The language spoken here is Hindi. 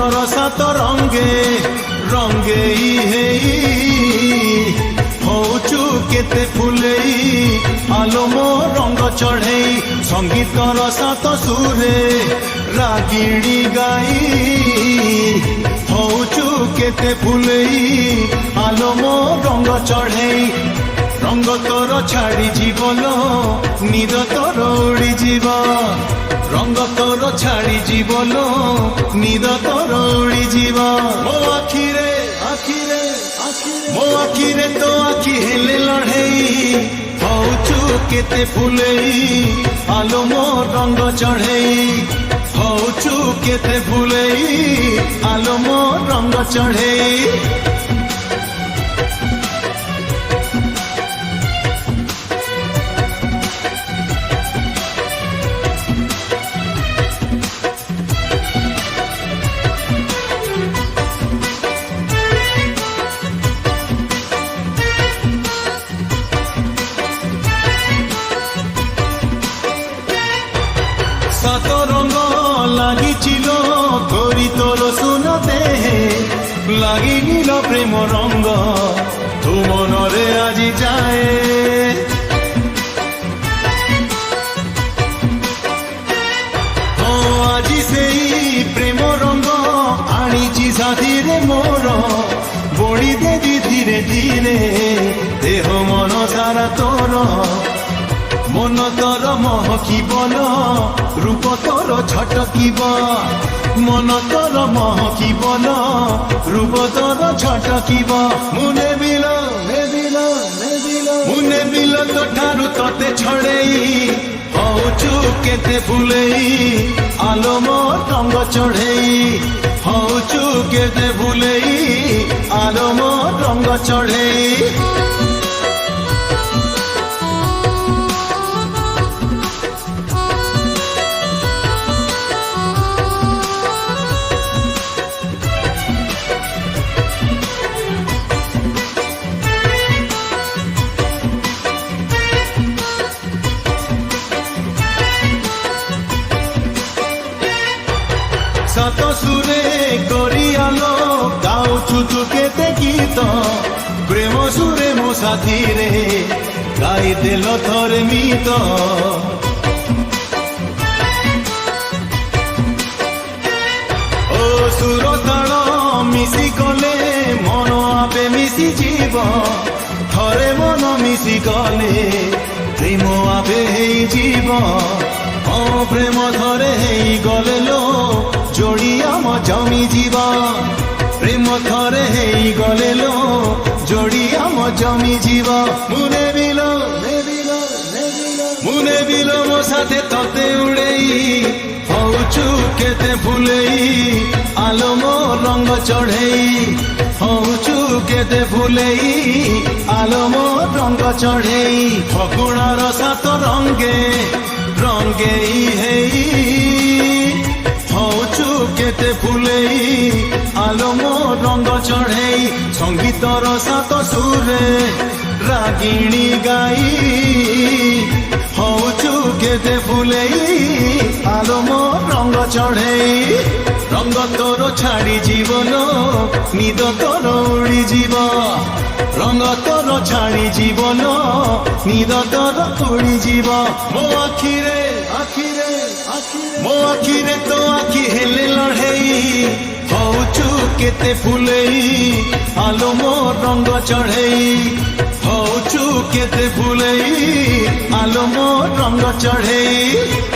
संगीतर सात रंगे रंगे होचु केते फुलेई आलो मो रंग चढ़ई संगीतर सात सुरे रागिणी गाई होचु केते फुलेई आलो मो रंग चढ़ई रंग तोर छाड़ी जीवन निद तोर उड़ी जीव रंग तोर छाड़ी जीवन निद तोर उड़ी जीव मो आखिरे आखिरे मो आखिरे तो आखि हेले लड़ई होचु केते फुलेई आलो मो रंग चढ़ई होचु केते फुलेई आलो मो रंग चढ़ई सात रंग लागिचिल तोरी तोर सुनते लगी नील प्रेम रंग तु मनरे आज जाए आज से प्रेम रंग आनी साथी रे मोर बड़ी देवी धीरे धीरे देह मन सारा तोर मन तोर महकिबन रूप तोर झटकिब मन तोर महकिबन रूप तोर झटकिब मुने बिल मुने बिल तो ठारू तते छड़ई होचु केते फुलेई आलो मो रंग चढ़ई होचु केते फुलेई आलो मो रंग चढ़ई सात सुरे करियालो गाउछु तु केते गीत प्रेम सुरे मो साथी रे गाई देल थरे मीत ओ सुर ताल मिसी गले मन आपे मिसी जीव थरे मन मिसी गले प्रेम आपे हेई जीव प्रेम थरे हेई गले लो जोड़िया म जमी जीव प्रेम थरे हेई गले लो जोड़िया म जमी जीव मुने बिल मो साथे तते उड़ेई होचु केते फुलेई आलो मो रंग चढ़ई होचु केते फुलेई आलो मो रंग चढ़ई फगुणर सात रंगे रंगे होचु केते फुलेई आलो मो रंग चढ़ई संगीतर सात सुरे रागिणी गाई होचु केते फुलेई आलो मो रंग चढ़ई रंग तोर छाड़ी जीवन निद तोर उड़ी जीव रंग तोर छाड़ी जीवन निद तोर उड़ी जीव मो आखिरे आखिरे मो आखिरे तो आखि हेले लड़ई होचु केते फुलेई आलो मो रंग चढ़ई होचु केते फुलेई आलो मो रंग चढ़ई।